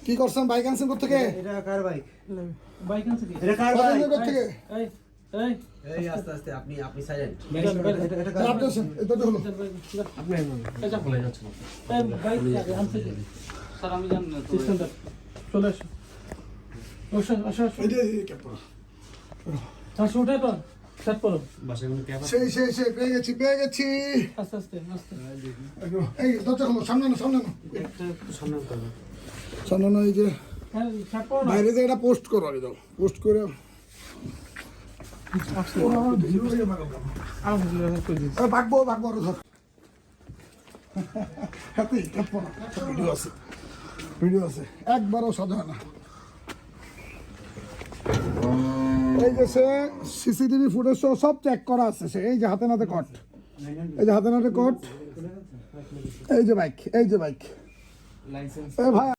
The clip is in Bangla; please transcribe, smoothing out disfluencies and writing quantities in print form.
কি করছেন? বাইক আনছেন কোথা থেকে? এটা কার বাইক? বাইক আনছে কি? এটা কার বাইক? কোথা থেকে? এই এই এই আস্তে আস্তে আপনি সাইলেন্ট। এটা কার আপনি আছেন, এটা তো হলো। আপনি বলে যাচ্ছেন বাইক আনছে কি? স্যার আমি জানি না তো চলে আসো আসো এই যে ক্যাপ পরা। আসো উঠে তো সেট করো সেই পেয়ে গেছি। আস্তে আস্তে আস্তে এই দরজা খোলো, সামনে না সামনে না সামনে না, এই যে হ্যাঁ সেট করো না বাইরে যে এটা পোস্ট করো, আগে যাও পোস্ট করে আলহামদুলিল্লাহ কই দিন ভাগবো আরো ধর। হাতে ক্যাপ পরা, ভিডিও আছে একবারও সাজা না। এই যে সে সিসিটিভি ফুটেজ সব চেক করা আছে। সে এই যে হাতে নাতে কট, এই যে হাতে নাতে কট, এই যে বাইক, এই যে বাইক। ভাই